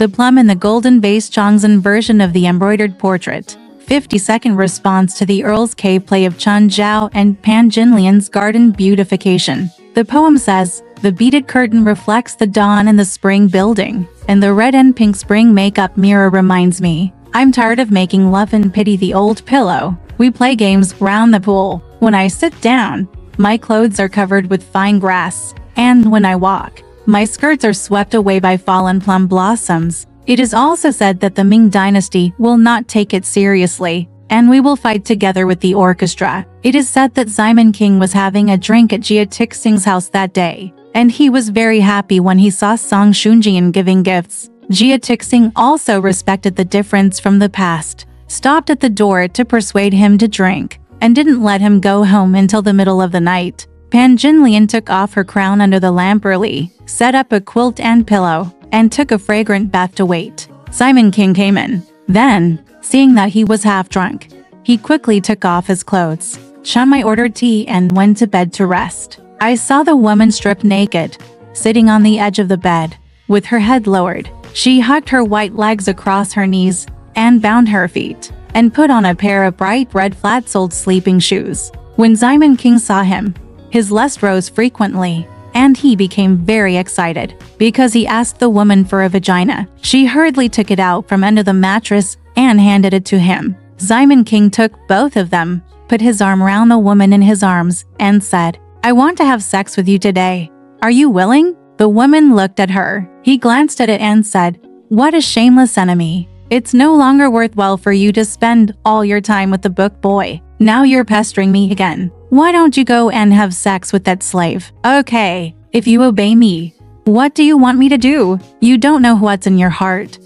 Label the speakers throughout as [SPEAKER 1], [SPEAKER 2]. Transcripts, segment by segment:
[SPEAKER 1] the plum in the golden vase, Chongzhen version of the embroidered portrait. 50-second response to the Earl's Cave play of Chun Zhao and Pan Jinlian's garden beautification. The poem says, the beaded curtain reflects the dawn in the spring building, and the red and pink spring makeup mirror reminds me. I'm tired of making love and pity the old pillow. We play games round the pool. When I sit down, my clothes are covered with fine grass, and when I walk, my skirts are swept away by fallen plum blossoms. It is also said that the Ming dynasty will not take it seriously, and we will fight together with the orchestra. It is said that Simon King was having a drink at Jia Tixing's house that day, and he was very happy when he saw Song Shunjian giving gifts. Jia Tixing also respected the difference from the past, stopped at the door to persuade him to drink, and didn't let him go home until the middle of the night. Pan Jinlian took off her crown under the lamp early, set up a quilt and pillow, and took a fragrant bath to wait. Simon King came in. Then, seeing that he was half drunk, he quickly took off his clothes. Chumai ordered tea and went to bed to rest. I saw the woman stripped naked, sitting on the edge of the bed, with her head lowered. She hugged her white legs across her knees, and bound her feet, and put on a pair of bright red flat-soled sleeping shoes. When Simon King saw him, his lust rose frequently, and he became very excited, because he asked the woman for a vagina. She hurriedly took it out from under the mattress and handed it to him. Simon King took both of them, put his arm around the woman in his arms, and said, I want to have sex with you today. Are you willing? The woman looked at her. He glanced at it and said, what a shameless enemy. It's no longer worthwhile for you to spend all your time with the book boy. Now you're pestering me again. Why don't you go and have sex with that slave? Okay, if you obey me. What do you want me to do? You don't know what's in your heart.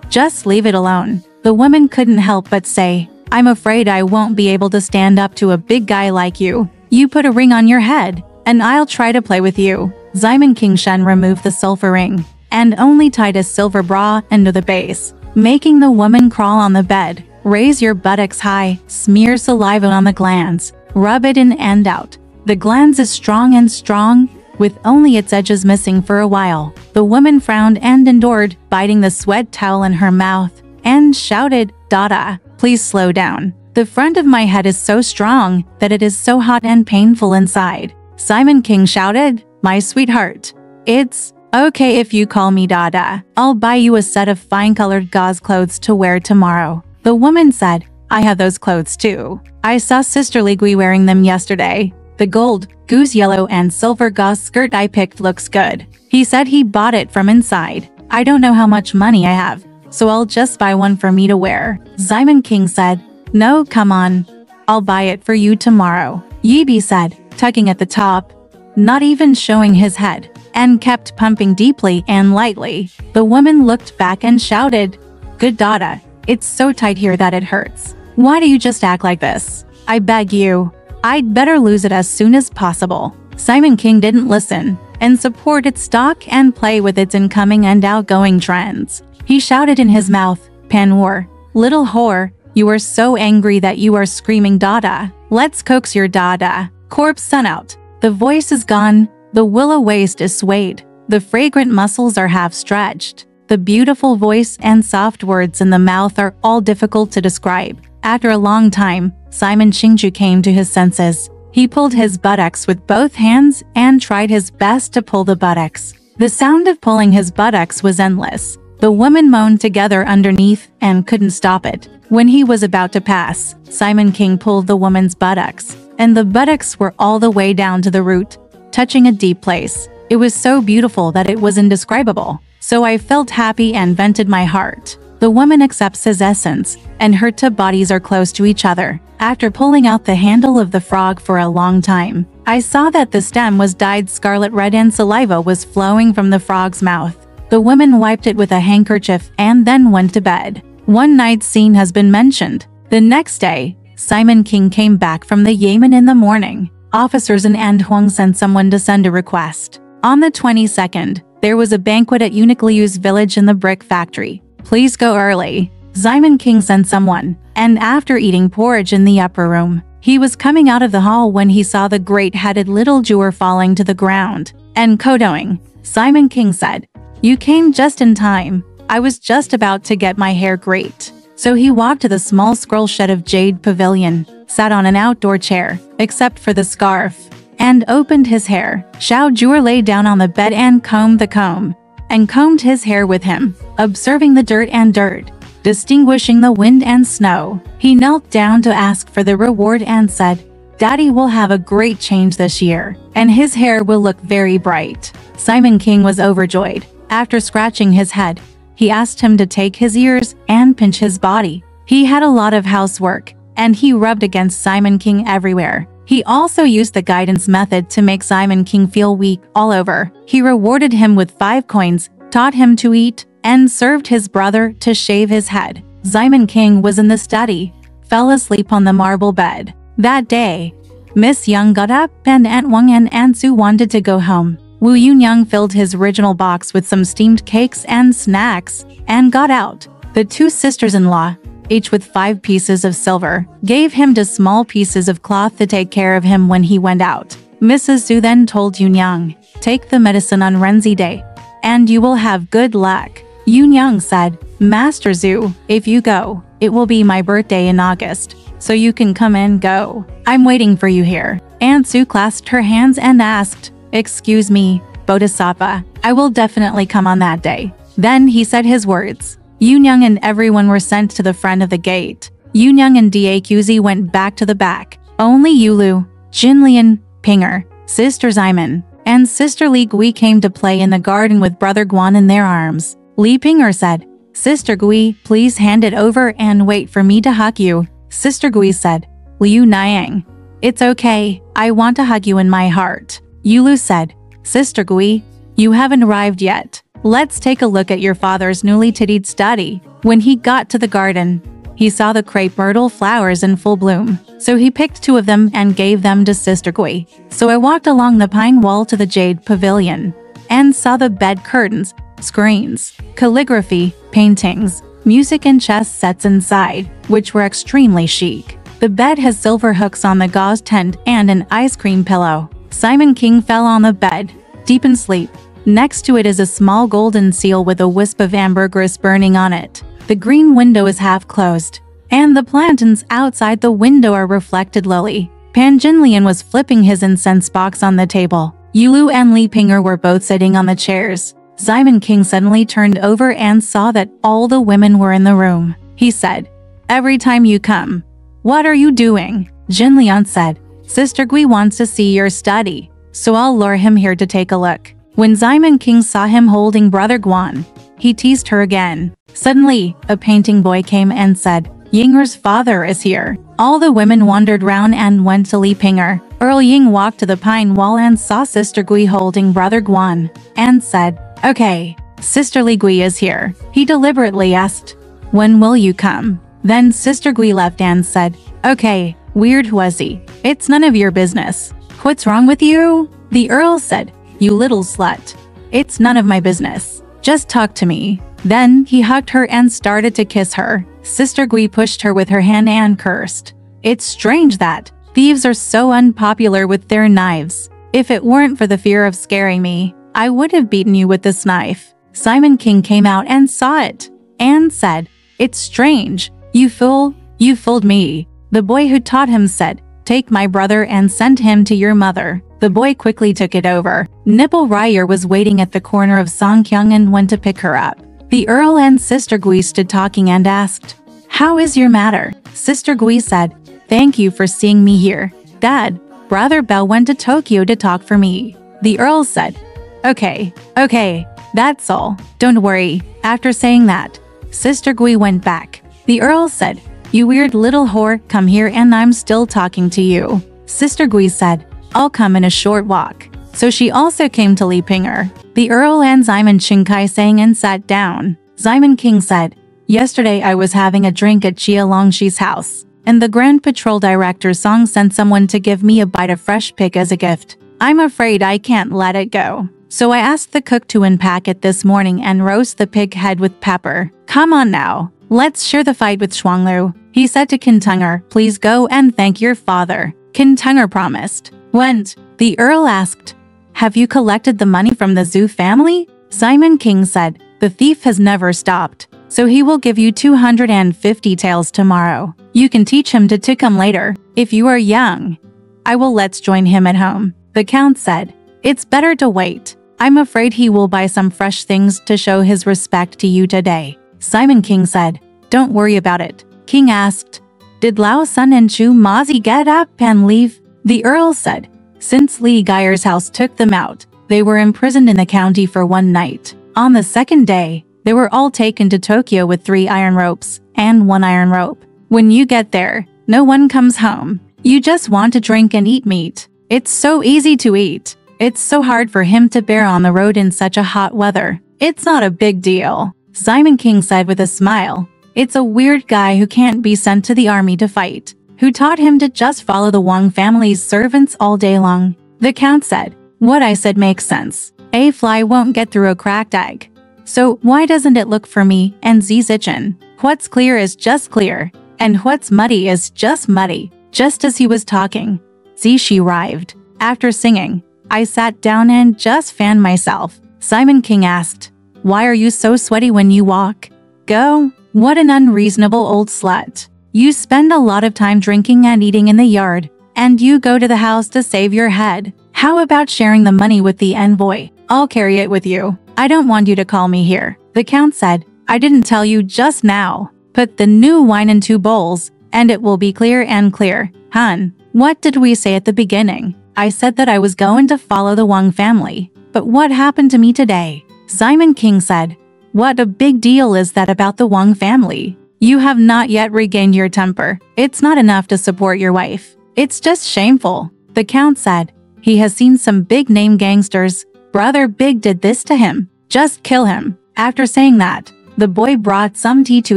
[SPEAKER 1] Just leave it alone. The woman couldn't help but say, I'm afraid I won't be able to stand up to a big guy like you. You put a ring on your head, and I'll try to play with you. Simon King Shen removed the sulfur ring, and only tied a silver bra under the base, making the woman crawl on the bed. Raise your buttocks high, smear saliva on the glands, rub it in and out. The glands is strong and strong, with only its edges missing for a while. The woman frowned and endured, biting the sweat towel in her mouth, and shouted, Dada, please slow down. The front of my head is so strong that it is so hot and painful inside. Simon King shouted, my sweetheart, it's okay if you call me Dada. I'll buy you a set of fine-colored gauze clothes to wear tomorrow. The woman said, I have those clothes too. I saw Sister Li Gui wearing them yesterday. The gold, goose yellow and silver gauze skirt I picked looks good. He said he bought it from inside. I don't know how much money I have, so I'll just buy one for me to wear. Simon King said, no, come on. I'll buy it for you tomorrow. Yibi said, tugging at the top, not even showing his head, and kept pumping deeply and lightly. The woman looked back and shouted, good Dada, it's so tight here that it hurts. Why do you just act like this? I beg you. I'd better lose it as soon as possible. Simon King didn't listen, and supported stock and play with its incoming and outgoing trends. He shouted in his mouth, Panwar, little whore, you are so angry that you are screaming Dada. Let's coax your Dada. Corpse sun out. The voice is gone, the willow waist is swayed, the fragrant muscles are half stretched. The beautiful voice and soft words in the mouth are all difficult to describe. After a long time, Simon Qingju came to his senses. He pulled his buttocks with both hands and tried his best to pull the buttocks. The sound of pulling his buttocks was endless. The woman moaned together underneath and couldn't stop it. When he was about to pass, Simon King pulled the woman's buttocks, and the buttocks were all the way down to the root, touching a deep place. It was so beautiful that it was indescribable. So I felt happy and vented my heart. The woman accepts his essence, and her two bodies are close to each other. After pulling out the handle of the frog for a long time, I saw that the stem was dyed scarlet red and saliva was flowing from the frog's mouth. The woman wiped it with a handkerchief and then went to bed. One night scene has been mentioned. The next day, Simon King came back from the Yemen in the morning. Officers in Anhuang sent someone to send a request. On the 22nd, there was a banquet at Uniqlo's village in the brick factory. Please go early. Simon King sent someone, and after eating porridge in the upper room, he was coming out of the hall when he saw the great-headed little Jewer falling to the ground and kodoing. Simon King said, you came just in time. I was just about to get my hair great. So he walked to the small scroll shed of Jade Pavilion, sat on an outdoor chair, except for the scarf, and opened his hair. Xiao Zhuo lay down on the bed and combed his hair with him, observing the dirt, distinguishing the wind and snow. He knelt down to ask for the reward and said, "Daddy will have a great change this year, and his hair will look very bright." Simon King was overjoyed. After scratching his head, he asked him to take his ears and pinch his body. He had a lot of housework, and he rubbed against Simon King everywhere. He also used the guidance method to make Simon King feel weak all over. He rewarded him with 5 coins, taught him to eat, and served his brother to shave his head. Simon King was in the study, fell asleep on the marble bed. That day, Miss Young got up and Aunt Wang and Aunt Su wanted to go home. Wu Yunyang filled his original box with some steamed cakes and snacks and got out. The 2 sisters-in-law, each with 5 pieces of silver, gave him 2 small pieces of cloth to take care of him when he went out. Mrs. Su then told Yunyang, "Take the medicine on Renzi Day, and you will have good luck." Yunyang said, "Master Zhu, if you go, it will be my birthday in August, so you can come and go. I'm waiting for you here." Aunt Su clasped her hands and asked, "Excuse me, Bodhisattva, I will definitely come on that day." Then he said his words. Yunyang and everyone were sent to the front of the gate. Yunyang and Daqz went back to the back. Only Yulu, Jinlian, Pinger, Sister Ximen, and Sister Li Gui came to play in the garden with Brother Guan in their arms. Li Pinger said, "Sister Gui, please hand it over and wait for me to hug you." Sister Gui said, "Liu Niang, it's okay, I want to hug you in my heart." Yulu said, "Sister Gui, you haven't arrived yet. Let's take a look at your father's newly tittied study." When he got to the garden, he saw the crepe myrtle flowers in full bloom. So he picked 2 of them and gave them to Sister Gui. So I walked along the pine wall to the Jade Pavilion and saw the bed curtains, screens, calligraphy, paintings, music and chess sets inside, which were extremely chic. The bed has silver hooks on the gauze tent and an ice cream pillow. Simon King fell on the bed, deep in sleep. Next to it is a small golden seal with a wisp of ambergris burning on it. The green window is half closed, and the plantains outside the window are reflected lily. Pan Jinlian was flipping his incense box on the table. Yulu and Li Pinger were both sitting on the chairs. Simon King suddenly turned over and saw that all the women were in the room. He said, "Every time you come, what are you doing?" Jinlian said, "Sister Gui wants to see your study, so I'll lure him here to take a look." When Simon King saw him holding Brother Guan, he teased her again. Suddenly, a painting boy came and said, "Yinger's father is here." All the women wandered round and went to Li Pinger. Earl Ying walked to the pine wall and saw Sister Gui holding Brother Guan, and said, "Okay, Sister Li Gui is here." He deliberately asked, "When will you come?" Then Sister Gui left and said, "Okay, weird hussy. It's none of your business." "What's wrong with you?" The Earl said, "You little slut. It's none of my business. Just talk to me." Then he hugged her and started to kiss her. Sister Gui pushed her with her hand and cursed. "It's strange that thieves are so unpopular with their knives. If it weren't for the fear of scaring me, I would have beaten you with this knife." Simon King came out and saw it, and said, "It's strange. You fool, you fooled me." The boy who taught him said, "Take my brother and send him to your mother." The boy quickly took it over. Nipple Ryer was waiting at the corner of Songkyung and went to pick her up. The Earl and Sister Gui stood talking and asked, "How is your matter?" Sister Gui said, "Thank you for seeing me here. Dad, Brother Bell went to Tokyo to talk for me." The Earl said, Okay, that's all. Don't worry." After saying that, Sister Gui went back. The Earl said, "You weird little whore, come here and I'm still talking to you." Sister Gui said, "I'll come in a short walk." So she also came to Li Pinger. The Earl and Simon Qingkai sang and sat down. Simon King said, "Yesterday I was having a drink at Chia Longshi's house, and the Grand Patrol Director Song sent someone to give me a bite of fresh pig as a gift. I'm afraid I can't let it go. So I asked the cook to unpack it this morning and roast the pig head with pepper. Come on now, let's share the fight with Shuanglu." He said to Kintunger, "Please go and thank your father." Kintunger promised. Went. The Earl asked, "Have you collected the money from the Zhu family?" Simon King said, The thief has never stopped, so he will give you 250 taels tomorrow. You can teach him to come later, if you are young. I will let's join him at home. The count said, it's better to wait. I'm afraid he will buy some fresh things to show his respect to you today. Simon King said, don't worry about it. King asked, did Lao Sun and Chu Mazi get up and leave? The Earl said, since Li Geier's house took them out, they were imprisoned in the county for one night. On the second day, they were all taken to Tokyo with 3 iron ropes and 1 iron rope. When you get there, no one comes home. You just want to drink and eat meat. It's so easy to eat. It's so hard for him to bear on the road in such a hot weather. It's not a big deal. Simon King said with a smile. It's a weird guy who can't be sent to the army to fight, who taught him to just follow the Wang family's servants all day long. The count said, what I said makes sense. A fly won't get through a cracked egg. So why doesn't it look for me and Zizichin? What's clear is just clear, and what's muddy is just muddy. Just as he was talking, Zishi arrived. After singing, I sat down and just fanned myself. Simon King asked, why are you so sweaty when you walk? Go. What an unreasonable old slut. You spend a lot of time drinking and eating in the yard, and you go to the house to save your head. How about sharing the money with the envoy? I'll carry it with you. I don't want you to call me here. The count said, I didn't tell you just now. Put the new wine in 2 bowls, and it will be clear and clear. Hun, what did we say at the beginning? I said that I was going to follow the Wang family. But what happened to me today? Simon King said, what a big deal is that about the Wang family? You have not yet regained your temper. It's not enough to support your wife. It's just shameful. The count said, he has seen some big-name gangsters. Brother Big did this to him. Just kill him. After saying that, the boy brought some tea to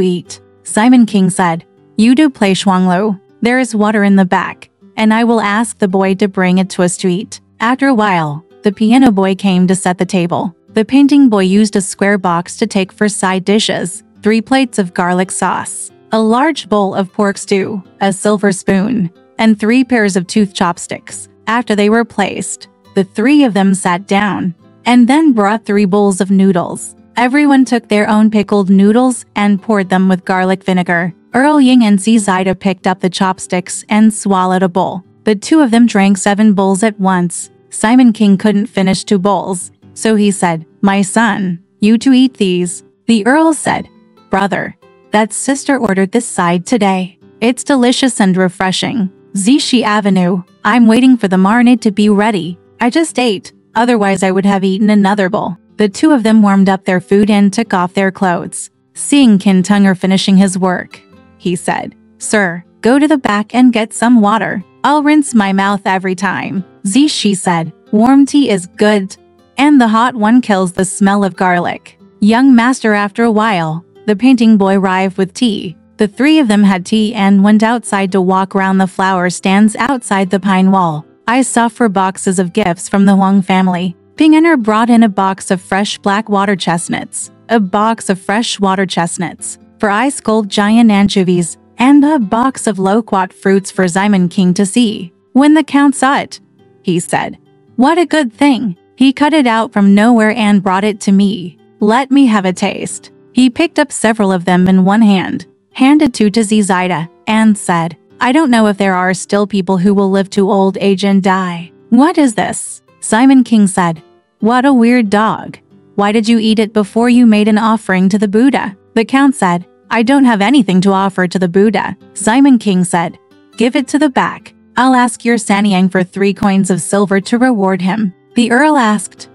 [SPEAKER 1] eat. Simon King said, you do play Shuanglu. There is water in the back, and I will ask the boy to bring it to us to eat. After a while, the piano boy came to set the table. The painting boy used a square box to take for side dishes, 3 plates of garlic sauce, a large bowl of pork stew, a silver spoon, and 3 pairs of tooth chopsticks. After they were placed, the 3 of them sat down, and then brought 3 bowls of noodles. Everyone took their own pickled noodles and poured them with garlic vinegar. Earl Ying and Zida picked up the chopsticks and swallowed a bowl. The 2 of them drank 7 bowls at once. Simon King couldn't finish 2 bowls, so he said, my son, you to eat these. The Earl said, brother, that sister ordered this side today. It's delicious and refreshing. Zishi Avenue, I'm waiting for the marinade to be ready. I just ate, otherwise I would have eaten another bowl. The 2 of them warmed up their food and took off their clothes. Seeing Qin Tunger finishing his work, he said, sir, go to the back and get some water. I'll rinse my mouth every time. Zishi said, warm tea is good, and the hot one kills the smell of garlic. Young master, after a while, the painting boy arrived with tea. The 3 of them had tea and went outside to walk around the flower stands outside the pine wall. I saw 4 boxes of gifts from the Huang family. Ping'er brought in a box of fresh black water chestnuts, a box of fresh water chestnuts for ice cold giant anchovies, and a box of loquat fruits for Simon King to see. When the count saw it, he said, what a good thing. He cut it out from nowhere and brought it to me. Let me have a taste. He picked up several of them in one hand, handed 2 to Zida, and said, I don't know if there are still people who will live to old age and die. What is this? Simon King said, what a weird dog. Why did you eat it before you made an offering to the Buddha? The count said, I don't have anything to offer to the Buddha. Simon King said, give it to the back. I'll ask your Sanyang for 3 coins of silver to reward him. The Earl asked,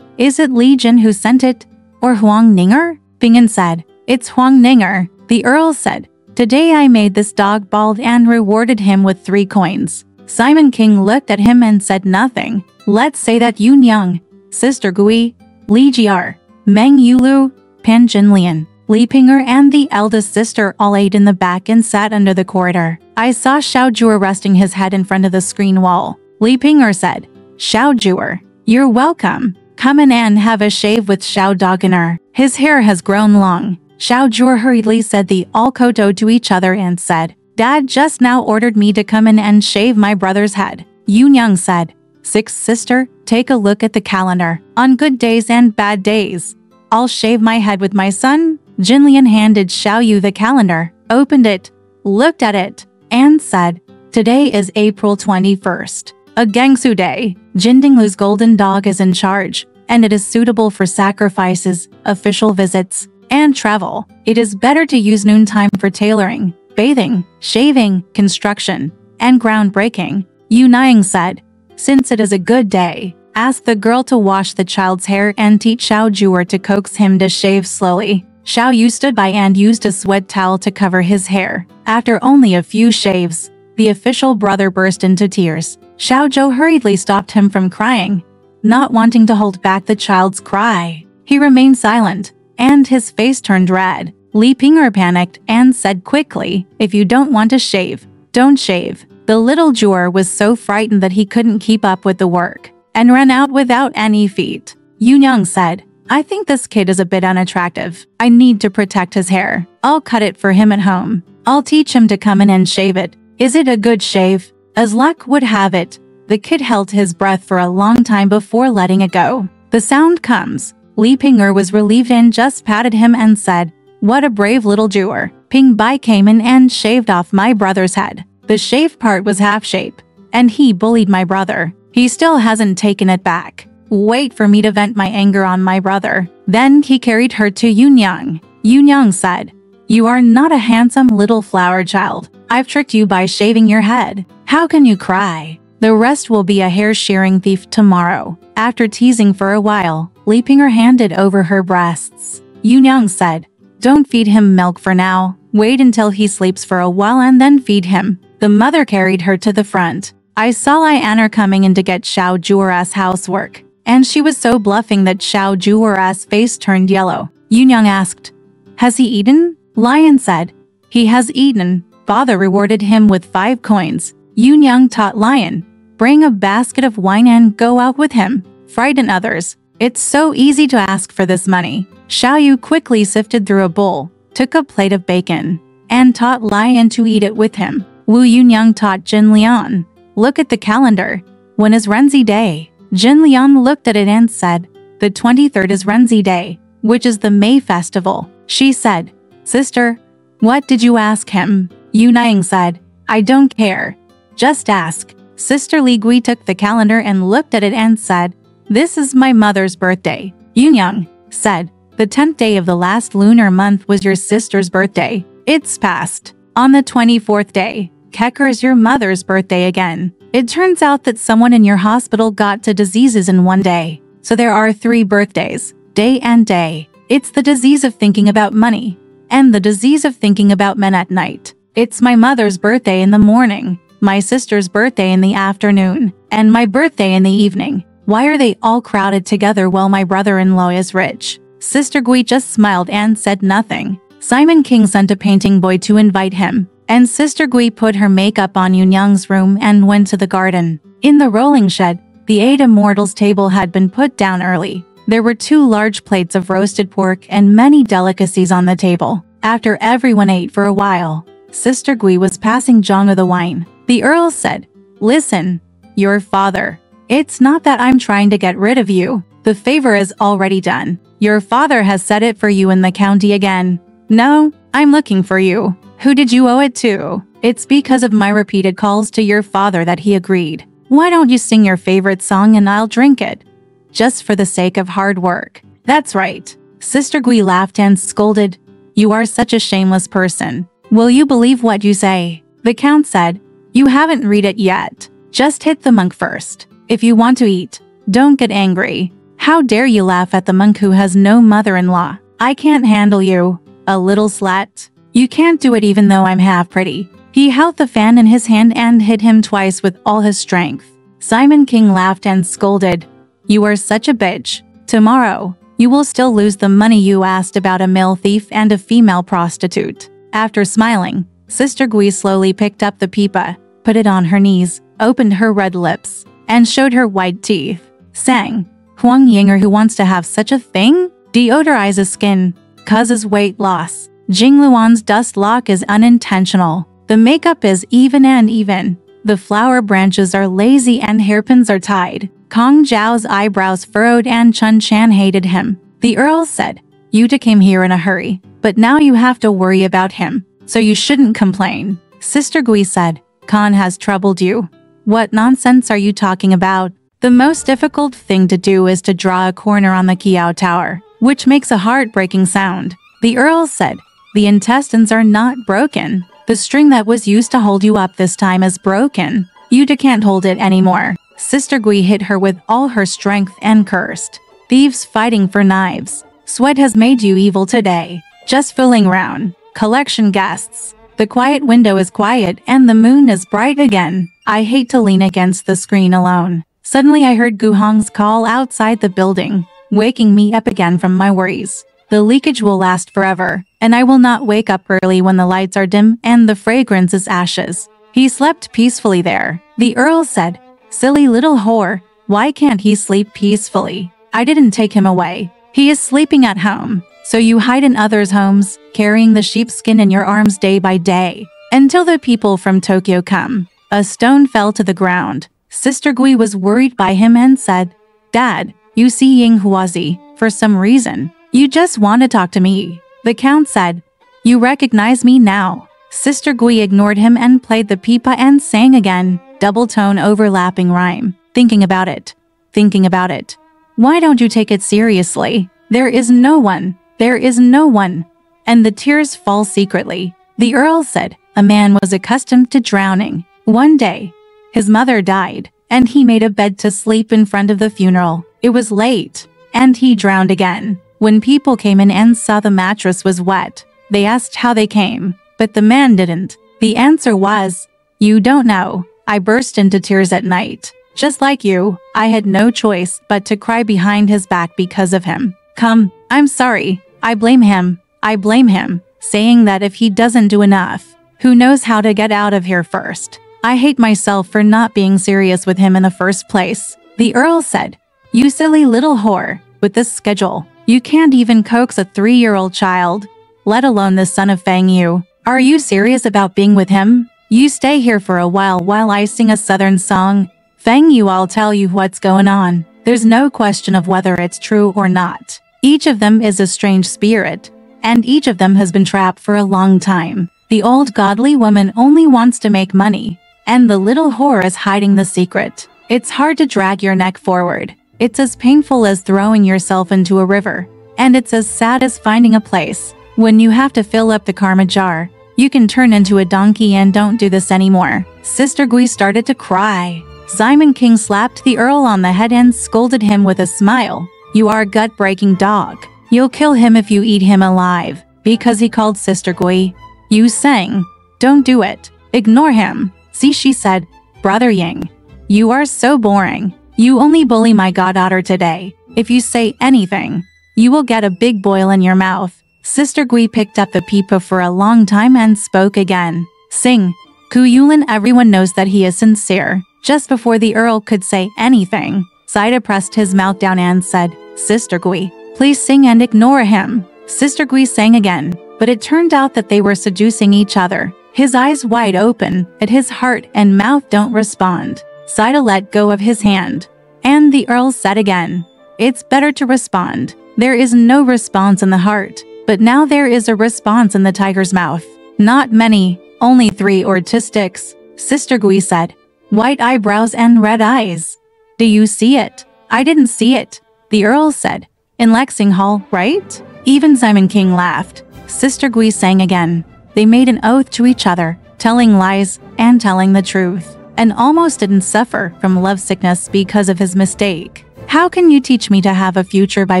[SPEAKER 1] is it Li Jin who sent it, or Huang Ninger? Ping'an said, it's Huang Ninger. The Earl said, today I made this dog bald and rewarded him with 3 coins. Simon King looked at him and said nothing. Let's say that Yun Yang, Sister Gui, Li Jiar, Meng Yulu, Pan Jinlian, Li Ping'er and the eldest sister all ate in the back and sat under the corridor. I saw Xiao Zhuer resting his head in front of the screen wall. Li Ping'er said, Xiao Zhuer, you're welcome. Come in and have a shave with Xiao Dagener. His hair has grown long. Xiao Zhuer hurriedly said the all koto to each other and said, Dad just now ordered me to come in and shave my brother's head. Yun Yang said, Sixth sister, take a look at the calendar. On good days and bad days, I'll shave my head with my son. Jinlian handed Xiao Yu the calendar, opened it, looked at it, and said, "Today is April 21st, a Gangsu day. Jindinglu's golden dog is in charge, and it is suitable for sacrifices, official visits, and travel. It is better to use noontime for tailoring, bathing, shaving, construction, and groundbreaking." Yu Niang said, "Since it is a good day, ask the girl to wash the child's hair and teach Xiao Juer to coax him to shave slowly." Xiao Yu stood by and used a sweat towel to cover his hair. After only a few shaves, the official brother burst into tears. Xiao Zhou hurriedly stopped him from crying, not wanting to hold back the child's cry. He remained silent, and his face turned red. Li Ping'er panicked and said quickly, "If you don't want to shave, don't shave." The little Juer was so frightened that he couldn't keep up with the work, and ran out without any feet. Yu Nyang said, "I think this kid is a bit unattractive. I need to protect his hair. I'll cut it for him at home. I'll teach him to come in and shave it. Is it a good shave?" As luck would have it, the kid held his breath for a long time before letting it go. The sound comes. Li Ping'er was relieved and just patted him and said, "What a brave little Juer." Ping Bai came in and shaved off my brother's head. The shaved part was half-shape, and he bullied my brother. He still hasn't taken it back. Wait for me to vent my anger on my brother. Then he carried her to Yu Nyang. Yu Nyang said, "You are not a handsome little flower child. I've tricked you by shaving your head. How can you cry? The rest will be a hair shearing thief tomorrow." After teasing for a while, Li Ping'er handed over her breasts. Yu Nyang said, "Don't feed him milk for now. Wait until he sleeps for a while and then feed him." The mother carried her to the front. I saw Lianer coming in to get Xiao Juer's housework, and she was so bluffing that Xiao Juer's face turned yellow. Yu Nyang asked, "Has he eaten?" Lion said, "He has eaten." Father rewarded him with 5 coins. Yu Nyang taught Lion, "Bring a basket of wine and go out with him. Frighten others. It's so easy to ask for this money." Xiao Yu quickly sifted through a bowl, took a plate of bacon, and taught Lion to eat it with him. Wu Yunyang taught Jin Lian, "Look at the calendar. When is Renzi Day?" Jin Lian looked at it and said, "The 23rd is Renzi Day, which is the May festival." She said, "Sister, what did you ask him?" Yu Niang said, "I don't care. Just ask." Sister Li Gui took the calendar and looked at it and said, "This is my mother's birthday." Yu Nyang said, "The 10th day of the last lunar month was your sister's birthday. It's past. On the 24th day, Kecker is your mother's birthday again. It turns out that someone in your hospital got 2 diseases in one day. So there are 3 birthdays, day and day. It's the disease of thinking about money, and the disease of thinking about men at night. It's my mother's birthday in the morning, my sister's birthday in the afternoon, and my birthday in the evening. Why are they all crowded together while my brother-in-law is rich?" Sister Gui just smiled and said nothing. Simon King sent a painting boy to invite him, and Sister Gui put her makeup on Yunyang's room and went to the garden. In the rolling shed, the 8 immortals table had been put down early. There were 2 large plates of roasted pork and many delicacies on the table. After everyone ate for a while, Sister Gui was passing Zhang the wine. The Earl said, "Listen, your father. It's not that I'm trying to get rid of you. The favor is already done. Your father has said it for you in the county again. No, I'm looking for you. Who did you owe it to? It's because of my repeated calls to your father that he agreed. Why don't you sing your favorite song and I'll drink it? Just for the sake of hard work." "That's right." Sister Gui laughed and scolded, "You are such a shameless person. Will you believe what you say?" The Count said, "You haven't read it yet. Just hit the monk first. If you want to eat, don't get angry. How dare you laugh at the monk who has no mother-in-law? I can't handle you, a little slut. You can't do it even though I'm half pretty." He held the fan in his hand and hit him twice with all his strength. Simon King laughed and scolded, "You are such a bitch. Tomorrow, you will still lose the money you asked about a male thief and a female prostitute." After smiling, Sister Gui slowly picked up the pipa, put it on her knees, opened her red lips, and showed her white teeth. Sang, "Huang Yinger who wants to have such a thing? Deodorizes skin, causes weight loss. Jing Luan's dust lock is unintentional. The makeup is even and even. The flower branches are lazy and hairpins are tied. Kong Zhao's eyebrows furrowed and Chun Chan hated him. The Earl said, Yuta came here in a hurry, but now you have to worry about him, so you shouldn't complain. Sister Gui said, Khan has troubled you. What nonsense are you talking about? The most difficult thing to do is to draw a corner on the Kiao Tower, which makes a heartbreaking sound. The Earl said, the intestines are not broken. The string that was used to hold you up this time is broken. Yuta can't hold it anymore. Sister Gui hit her with all her strength and cursed. Thieves fighting for knives. Sweat has made you evil today. Just fooling around. Collection guests. The quiet window is quiet and the moon is bright again. I hate to lean against the screen alone. Suddenly I heard Gu Hong's call outside the building, waking me up again from my worries. The leakage will last forever, and I will not wake up early when the lights are dim and the fragrance is ashes. He slept peacefully there. The Earl said, silly little whore, why can't he sleep peacefully? I didn't take him away. He is sleeping at home. So you hide in others' homes, carrying the sheepskin in your arms day by day, until the people from Tokyo come. A stone fell to the ground. Sister Gui was worried by him and said, Dad, you see Ying Huazi, for some reason. You just want to talk to me. The Count said, you recognize me now. Sister Gui ignored him and played the pipa and sang again, double-tone overlapping rhyme. Thinking about it. Thinking about it. Why don't you take it seriously? There is no one. There is no one. And the tears fall secretly. The Earl said, a man was accustomed to drowning. One day, his mother died, and he made a bed to sleep in front of the funeral. It was late, and he drowned again. When people came in and saw the mattress was wet, they asked how they came, but the man didn't. The answer was, you don't know. I burst into tears at night. Just like you, I had no choice but to cry behind his back because of him. Come, I'm sorry. I blame him. I blame him, saying that if he doesn't do enough, who knows how to get out of here first. I hate myself for not being serious with him in the first place. The Earl said, you silly little whore, with this schedule, you can't even coax a 3-year-old child, let alone the son of Fang Yu. Are you serious about being with him? You stay here for a while I sing a southern song. Fang Yu, I'll tell you what's going on. There's no question of whether it's true or not. Each of them is a strange spirit, and each of them has been trapped for a long time. The old godly woman only wants to make money, and the little whore is hiding the secret. It's hard to drag your neck forward. It's as painful as throwing yourself into a river, and it's as sad as finding a place. When you have to fill up the karma jar, you can turn into a donkey and don't do this anymore. Sister Gui started to cry. Simon King slapped the Earl on the head and scolded him with a smile. You are a gut-breaking dog. You'll kill him if you eat him alive. Because he called Sister Gui. You sang. Don't do it. Ignore him. See, she said, Brother Ying. You are so boring. You only bully my goddaughter today. If you say anything, you will get a big boil in your mouth. Sister Gui picked up the pipa for a long time and spoke again. Sing. Ku Yulin, everyone knows that he is sincere. Just before the Earl could say anything, Saida pressed his mouth down and said, Sister Gui, please sing and ignore him. Sister Gui sang again, but it turned out that they were seducing each other. His eyes wide open, but his heart and mouth don't respond. Saida let go of his hand, and the Earl said again, it's better to respond. There is no response in the heart, but now there is a response in the tiger's mouth. Not many, only 3 or 2 sticks, Sister Gui said. White eyebrows and red eyes. Do you see it? I didn't see it, the Earl said. In Lexing Hall, right? Even Simon King laughed. Sister Gui sang again. They made an oath to each other, telling lies and telling the truth, and almost didn't suffer from lovesickness because of his mistake. How can you teach me to have a future by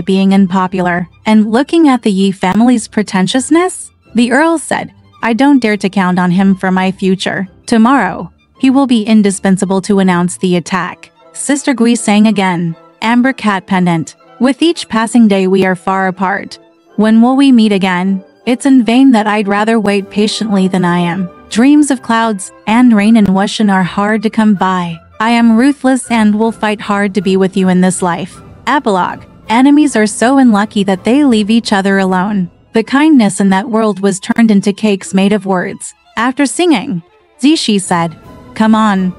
[SPEAKER 1] being unpopular and looking at the Yi family's pretentiousness? The Earl said, I don't dare to count on him for my future. Tomorrow, he will be indispensable to announce the attack. Sister Gui sang again. Amber cat pendant. With each passing day we are far apart. When will we meet again? It's in vain that I'd rather wait patiently than I am. Dreams of clouds and rain and wushan are hard to come by. I am ruthless and will fight hard to be with you in this life. Epilogue. Enemies are so unlucky that they leave each other alone. The kindness in that world was turned into cakes made of words. After singing, Zishi said, come on,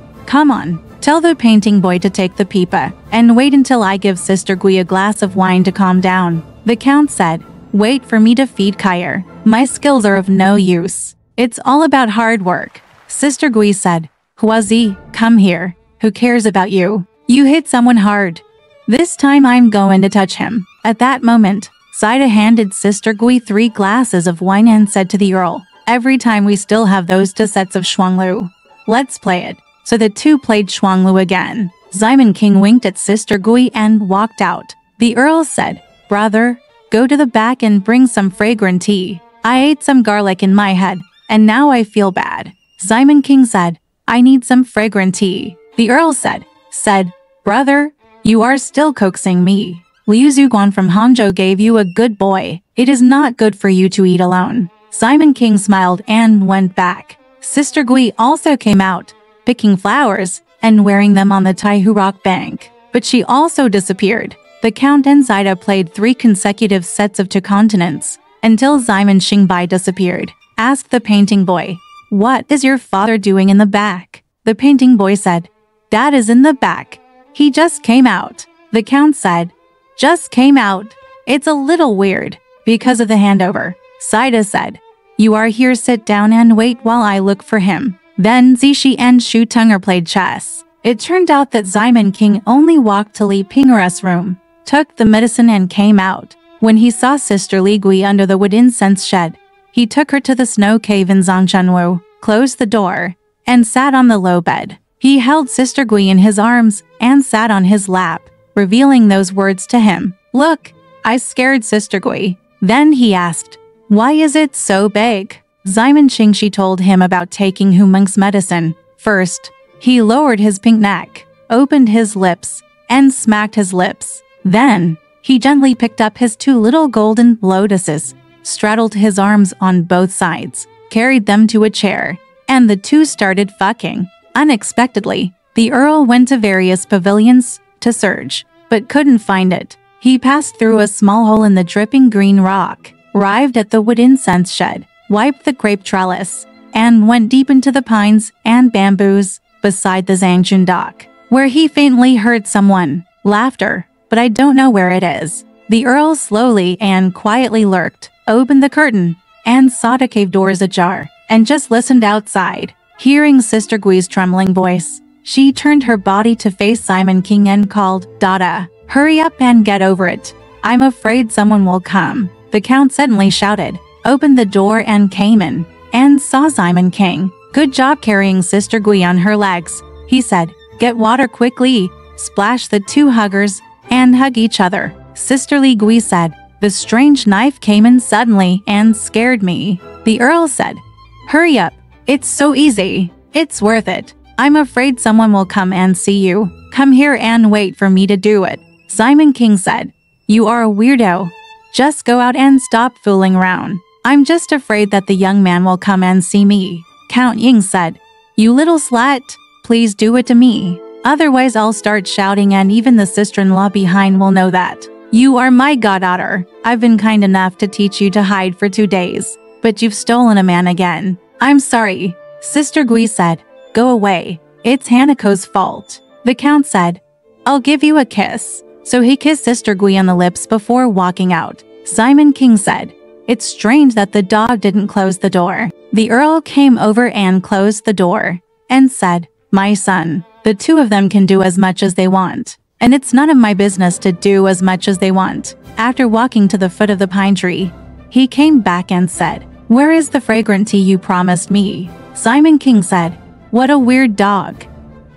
[SPEAKER 1] tell the painting boy to take the pipa, and wait until I give Sister Gui a glass of wine to calm down. The count said, "Wait for me to feed Kyer. My skills are of no use. It's all about hard work." Sister Gui said, "Huazi, come here. Who cares about you? You hit someone hard. This time I'm going to touch him." At that moment, Saida handed Sister Gui 3 glasses of wine and said to the Earl, "Every time we still have those 2 sets of Shuanglu. Let's play it." So the 2 played Shuanglu again. Simon King winked at Sister Gui and walked out. The Earl said, "Brother, go to the back and bring some fragrant tea. I ate some garlic in my head, and now I feel bad." Simon King said, "I need some fragrant tea." The Earl said, "Brother, you are still coaxing me. Liu Zuguan from Hangzhou gave you a good boy. It is not good for you to eat alone." Simon King smiled and went back. Sister Gui also came out, picking flowers and wearing them on the Taihu Rock bank. But she also disappeared. The Count and Zaida played 3 consecutive sets of 2 continents, until Simon Xingbai disappeared. Asked the painting boy, "What is your father doing in the back?" The painting boy said, "Dad is in the back. He just came out." The Count said, "Just came out. It's a little weird, because of the handover." Zaida said, "You are here, sit down and wait while I look for him." Then Zishi and Shu Tunger played chess. It turned out that Simon King only walked to Li Pingera's room, took the medicine and came out. When he saw Sister Li Gui under the wood incense shed, he took her to the snow cave in Zhongshanwu, closed the door, and sat on the low bed. He held Sister Gui in his arms and sat on his lap, revealing those words to him. "Look, I scared Sister Gui." Then he asked, "Why is it so big?" Simon Qingshi told him about taking Hu Monk's medicine. First, he lowered his pink neck, opened his lips, and smacked his lips. Then, he gently picked up his 2 little golden lotuses, straddled his arms on both sides, carried them to a chair, and the 2 started fucking. Unexpectedly, the Earl went to various pavilions to search, but couldn't find it. He passed through a small hole in the dripping green rock, arrived at the wood incense shed, wiped the crepe trellis, and went deep into the pines and bamboos beside the Zhangchun dock, where he faintly heard someone laughter, but I don't know where it is. The Earl slowly and quietly lurked, opened the curtain, and saw the cave doors ajar, and just listened outside. Hearing Sister Gui's trembling voice, she turned her body to face Simon King and called, "Dada, hurry up and get over it. I'm afraid someone will come." The Count suddenly shouted, opened the door and came in, and saw Simon King. "Good job carrying Sister Gui on her legs," he said. "Get water quickly." Splash the 2 huggers and hug each other. Sister Li Gui said, "The strange knife came in suddenly and scared me." The Earl said, "Hurry up. It's so easy. It's worth it. I'm afraid someone will come and see you. Come here and wait for me to do it." Simon King said, "You are a weirdo. Just go out and stop fooling around. I'm just afraid that the young man will come and see me." Count Ying said, "You little slut, please do it to me. Otherwise I'll start shouting and even the sister-in-law behind will know that. You are my goddaughter. I've been kind enough to teach you to hide for 2 days, but you've stolen a man again. I'm sorry." Sister Gui said, "Go away. It's Hanako's fault." The Count said, "I'll give you a kiss." So he kissed Sister Gui on the lips before walking out. Simon King said, "It's strange that the dog didn't close the door." The Earl came over and closed the door, and said, "My son, the 2 of them can do as much as they want, and it's none of my business to do as much as they want." After walking to the foot of the pine tree, he came back and said, "Where is the fragrant tea you promised me?" Simon King said, "What a weird dog.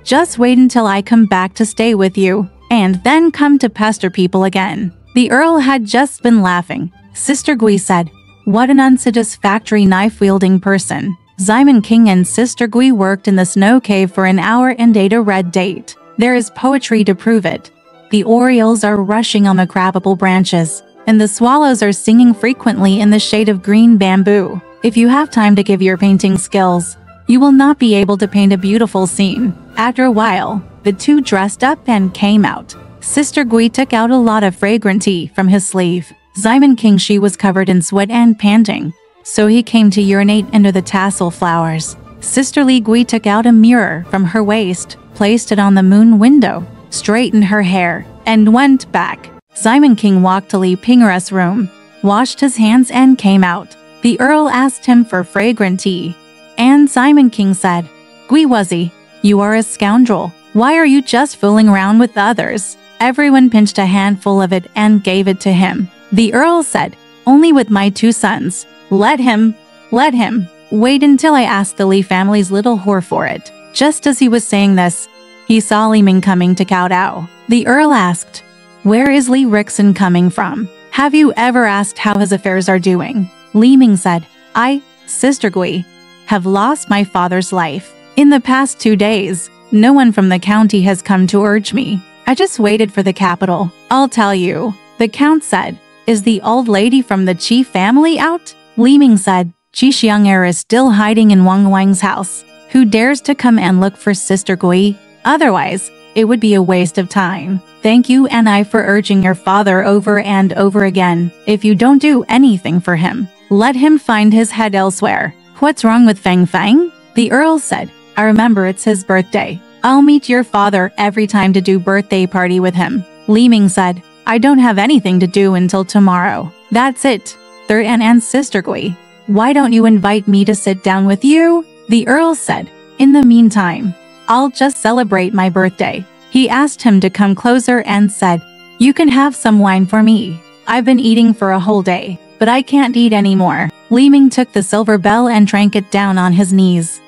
[SPEAKER 1] Just wait until I come back to stay with you, and then come to pester people again." The Earl had just been laughing. Sister Gui said, "What an unsatisfactory knife-wielding person." Simon King and Sister Gui worked in the snow cave for an hour and ate a red date. There is poetry to prove it. The orioles are rushing on the crabbable branches, and the swallows are singing frequently in the shade of green bamboo. If you have time to give your painting skills, you will not be able to paint a beautiful scene. After a while, the 2 dressed up and came out. Sister Gui took out a lot of fragrant tea from his sleeve. Simon King she was covered in sweat and panting, so he came to urinate under the tassel flowers. Sister Li Gui took out a mirror from her waist, placed it on the moon window, straightened her hair, and went back. Simon King walked to Li Ping's room, washed his hands and came out. The Earl asked him for fragrant tea. And Simon King said, "Gui Wuzzy, you are a scoundrel. Why are you just fooling around with others?" Everyone pinched a handful of it and gave it to him. The Earl said, "Only with my 2 sons. Let him. Wait until I ask the Li family's little whore for it." Just as he was saying this, he saw Li Ming coming to kowtow. The Earl asked, "Where is Li Rixen coming from? Have you ever asked how his affairs are doing?" Li Ming said, "I, Sister Gui, have lost my father's life. In the past 2 days, no one from the county has come to urge me. I just waited for the capital. I'll tell you," the Count said. "Is the old lady from the Qi family out?" Li Ming said, "Qi Xiang'er is still hiding in Wang Wang's house. Who dares to come and look for Sister Gui? Otherwise, it would be a waste of time. Thank you and I for urging your father over and over again. If you don't do anything for him, let him find his head elsewhere." "What's wrong with Fang Fang?" the Earl said. "I remember it's his birthday. I'll meet your father every time to do birthday party with him." Li Ming said, "I don't have anything to do until tomorrow. That's it. Third and Sister Gui, why don't you invite me to sit down with you?" The Earl said, "In the meantime, I'll just celebrate my birthday." He asked him to come closer and said, "You can have some wine for me. I've been eating for a whole day, but I can't eat anymore." Li Ming took the silver bell and drank it down on his knees.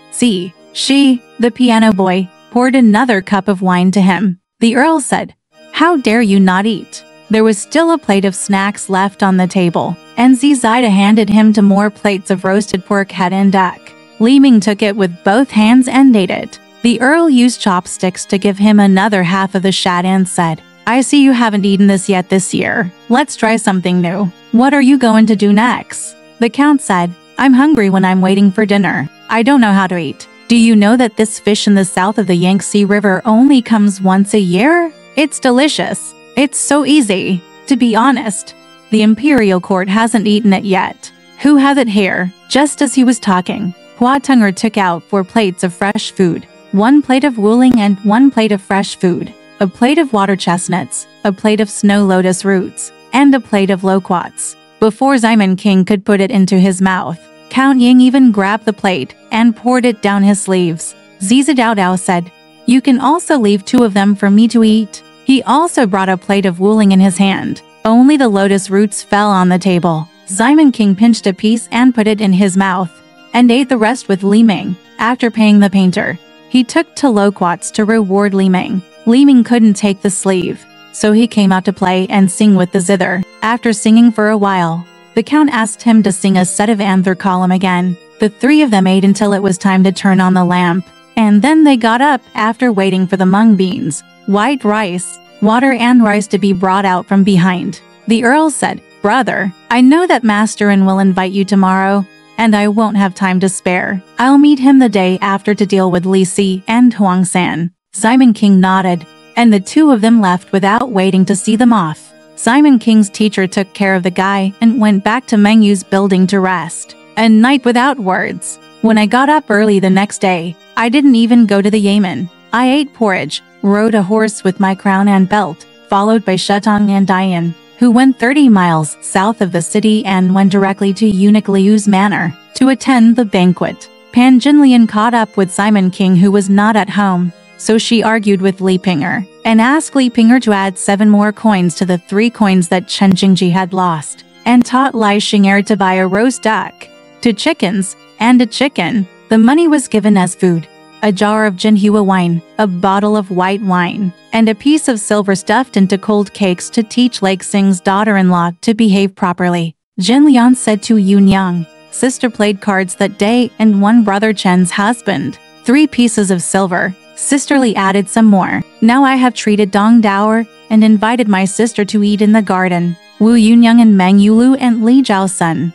[SPEAKER 1] She, the piano boy, poured another cup of wine to him. The Earl said, "How dare you not eat?" There was still a plate of snacks left on the table, and Zida handed him to more plates of roasted pork head and duck. Li Ming took it with both hands and ate it. The Earl used chopsticks to give him another half of the shad and said, "I see you haven't eaten this yet this year. Let's try something new. What are you going to do next?" The Count said, "I'm hungry when I'm waiting for dinner. I don't know how to eat. Do you know that this fish in the south of the Yangtze River only comes once a year? It's delicious. It's so easy. To be honest, the Imperial Court hasn't eaten it yet. Who has it here?" Just as he was talking, Hua Tunger took out 4 plates of fresh food, 1 plate of wuling and 1 plate of fresh food, a plate of water chestnuts, a plate of snow lotus roots, and a plate of loquats. Before Simon King could put it into his mouth, Count Ying even grabbed the plate and poured it down his sleeves. Ziza Dao said, "You can also leave 2 of them for me to eat." He also brought a plate of wuling in his hand. Only the lotus roots fell on the table. Simon King pinched a piece and put it in his mouth, and ate the rest with Li Ming. After paying the painter, he took to loquats to reward Li Ming. Li Ming couldn't take the sleeve, so he came out to play and sing with the zither. After singing for a while, the Count asked him to sing a set of anther column again. The 3 of them ate until it was time to turn on the lamp, and then they got up after waiting for the mung beans, white rice, water and rice to be brought out from behind. The Earl said, "Brother, I know that Masterin will invite you tomorrow, and I won't have time to spare. I'll meet him the day after to deal with Li Si and Huang San." Simon King nodded, and the 2 of them left without waiting to see them off. Simon King's teacher took care of the guy and went back to Meng Yu's building to rest. A night without words. When I got up early the next day, I didn't even go to the Yamen. I ate porridge, rode a horse with my crown and belt, followed by Shutong and Dian, who went 30 miles south of the city and went directly to Eunuch Liu's manor to attend the banquet. Pan Jinlian caught up with Simon King, who was not at home, so she argued with Li Pinger and asked Li Pinger to add 7 more coins to the 3 coins that Chen Jingji had lost, and taught Lai Xing'er to buy a roast duck, 2 chickens, and a chicken. The money was given as food: a jar of Jinhua wine, a bottle of white wine, and a piece of silver stuffed into cold cakes to teach Lake Xing's daughter-in-law to behave properly. Jin Lian said to Yun Yang, "Sister played cards that day and won Brother Chen's husband 3 pieces of silver." Sister Li added some more. "Now I have treated Dong Daoer and invited my sister to eat in the garden." Wu Yunyang and Meng Yulu and Li Zhao Sun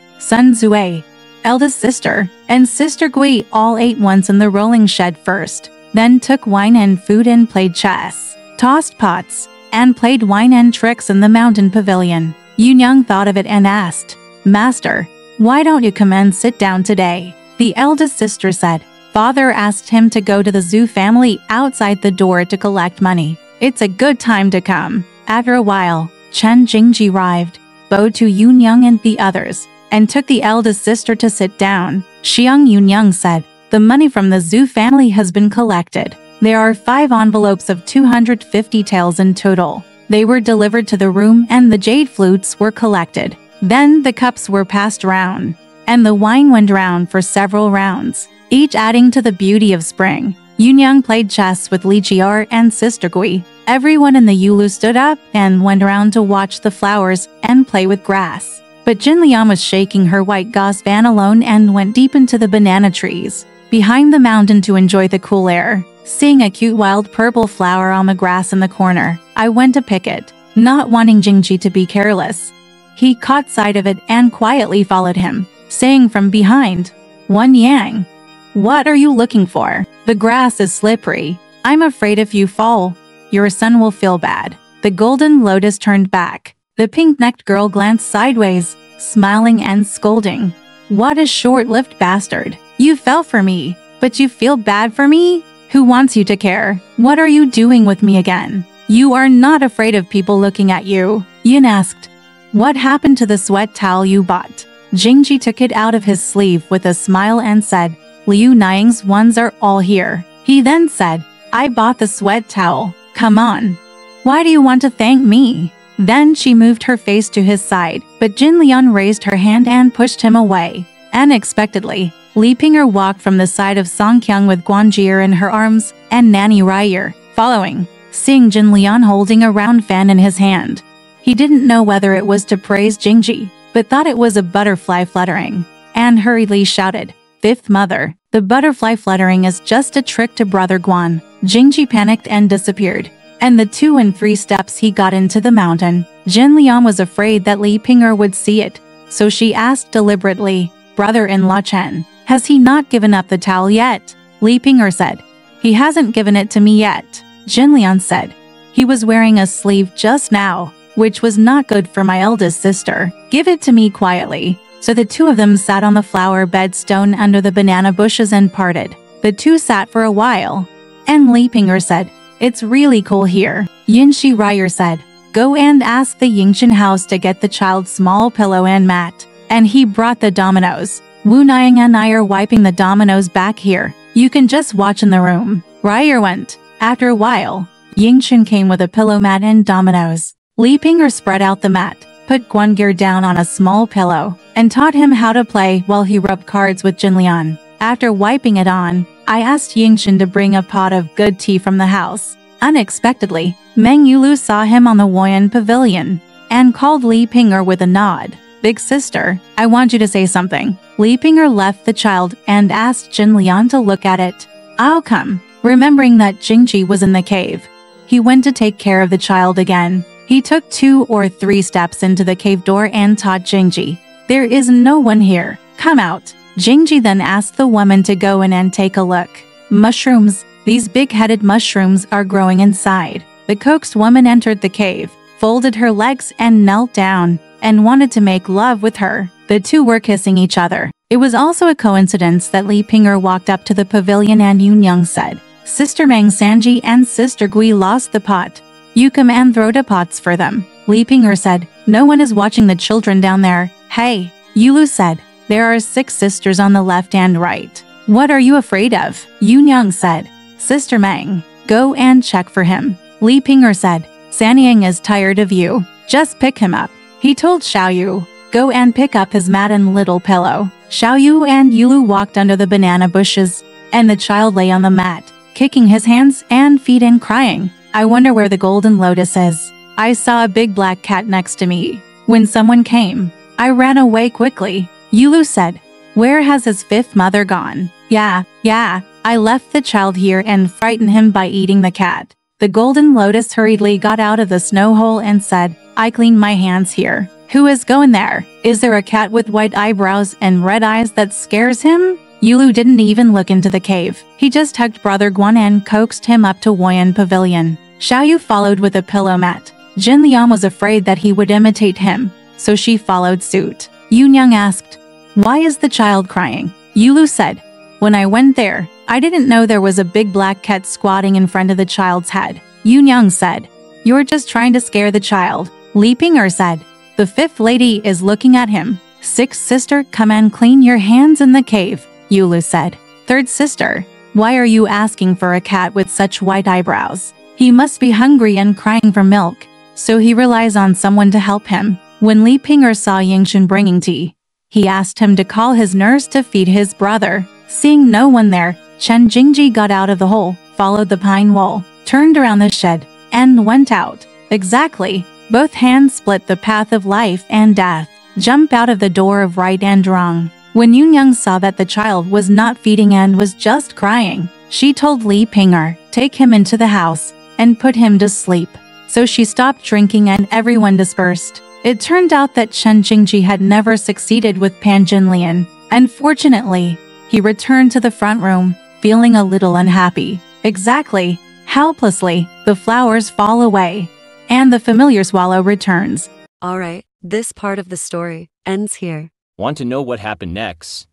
[SPEAKER 1] Zui, eldest sister, and Sister Gui all ate once in the rolling shed first, then took wine and food and played chess, tossed pots, and played wine and tricks in the mountain pavilion. Yunyang thought of it and asked, "Master, why don't you come and sit down today?" The eldest sister said, "Father asked him to go to the Zhu family outside the door to collect money. It's a good time to come." After a while, Chen Jingji arrived, bowed to Yunyang and the others, and took the eldest sister to sit down. Xiang Yunyang said, "The money from the Zhu family has been collected. There are 5 envelopes of 250 taels in total. They were delivered to the room and the jade flutes were collected. Then the cups were passed round, and the wine went round for several rounds, each adding to the beauty of spring." Yunyang played chess with Li Jier and Sister Gui. Everyone in the Yulu stood up and went around to watch the flowers and play with grass. But Jin Liang was shaking her white gauze fan alone and went deep into the banana trees behind the mountain to enjoy the cool air. Seeing a cute wild purple flower on the grass in the corner, I went to pick it, not wanting Jingji to be careless. He caught sight of it and quietly followed him, saying from behind, "Wan Yang, what are you looking for? The grass is slippery. I'm afraid if you fall, your son will feel bad." The golden lotus turned back. The pink-necked girl glanced sideways, smiling and scolding. "What a short-lived bastard. You fell for me, but you feel bad for me? Who wants you to care? What are you doing with me again? You are not afraid of people looking at you?" Yin asked. "What happened to the sweat towel you bought?" Jingji took it out of his sleeve with a smile and said, "Liu Niang's ones are all here." He then said, "I bought the sweat towel. Come on. Why do you want to thank me?" Then she moved her face to his side, but Jin Liang raised her hand and pushed him away. Unexpectedly, Li Ping'er walked from the side of Songqiang with Guanjie in her arms and Nanny Ryer following, seeing Jin Liang holding a round fan in his hand. He didn't know whether it was to praise Jingji, but thought it was a butterfly fluttering, and hurriedly shouted, "Fifth mother, the butterfly fluttering is just a trick to Brother Guan." Jingji panicked and disappeared, and the 2 and 3 steps he got into the mountain. Jin Liang was afraid that Li Ping'er would see it, so she asked deliberately, "Brother-in-law Chen, has he not given up the towel yet?" Li Ping'er said, "He hasn't given it to me yet." Jin Liang said, "He was wearing a sleeve just now, which was not good for my eldest sister. Give it to me quietly." So the 2 of them sat on the flower bed stone under the banana bushes and parted. The 2 sat for a while, and Li Ping'er said, "It's really cool here." Yin Shi Ryer said, "Go and ask the Yingxin house to get the child's small pillow and mat." And he brought the dominoes. Wu Niang and I are wiping the dominoes back here. You can just watch in the room. Ryer went. After a while, Yingxin came with a pillow mat and dominoes. Li Ping'er spread out the mat, put Guanjie down on a small pillow, and taught him how to play while he rubbed cards with Jin Liang. After wiping it on, I asked Yingxin to bring a pot of good tea from the house. Unexpectedly, Meng Yulu saw him on the Woyan Pavilion and called Li Ping'er with a nod. "Big sister, I want you to say something." Li Ping'er left the child and asked Jin Liang to look at it. "I'll come." Remembering that Jingji was in the cave, he went to take care of the child again. He took 2 or 3 steps into the cave door and taught Jingji, "There is no one here. Come out." Jingji then asked the woman to go in and take a look. Mushrooms. These big-headed mushrooms are growing inside. The coaxed woman entered the cave, folded her legs and knelt down, and wanted to make love with her. The 2 were kissing each other. It was also a coincidence that Li Ping'er walked up to the pavilion and Yunyang said, "Sister Meng Sanji and Sister Gui lost the pot. You come and throw the pots for them." Li Ping'er said, "No one is watching the children down there." "Hey," Yulu said, "there are 6 sisters on the left and right. What are you afraid of?" Yunyang said, "Sister Meng, go and check for him." Li Ping'er said, "Sanyang is tired of you. Just pick him up." He told Xiaoyu, "Go and pick up his mat and little pillow." Xiaoyu and Yulu walked under the banana bushes, and the child lay on the mat, kicking his hands and feet and crying, "I wonder where the golden lotus is. I saw a big black cat next to me. When someone came, I ran away quickly." Yulu said, "Where has his 5th mother gone?" Yeah, I left the child here and frightened him by eating the cat." The golden lotus hurriedly got out of the snow hole and said, "I cleaned my hands here. Who is going there? Is there a cat with white eyebrows and red eyes that scares him?" Yulu didn't even look into the cave. He just hugged Brother Guan and coaxed him up to Woyan Pavilion. Xiaoyu followed with a pillow mat. Jin Liang was afraid that he would imitate him, so she followed suit. Yunyang asked, "Why is the child crying?" Yulu said, "When I went there, I didn't know there was a big black cat squatting in front of the child's head." Yunyang said, "You're just trying to scare the child. Li Ping'er said. The fifth lady is looking at him. Sixth sister, come and clean your hands in the cave, Yulu said. Third sister, why are you asking for a cat with such white eyebrows? He must be hungry and crying for milk, so he relies on someone to help him. When Li Ping'er saw Yingxun bringing tea, he asked him to call his nurse to feed his brother. Seeing no one there, Chen Jingji got out of the hole, followed the pine wall, turned around the shed, and went out. Exactly. Both hands split the path of life and death. Jump out of the door of right and wrong. When Yunyang saw that the child was not feeding and was just crying, she told Li Ping'er, take him into the house and put him to sleep. So she stopped drinking and everyone dispersed. It turned out that Chen Jingji had never succeeded with Pan Jinlian. Unfortunately, he returned to the front room, feeling a little unhappy. Exactly. Helplessly, the flowers fall away, and the familiar swallow returns.
[SPEAKER 2] Alright, this part of the story ends here.
[SPEAKER 3] Want to know what happened next?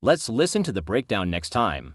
[SPEAKER 3] Let's listen to the breakdown next time.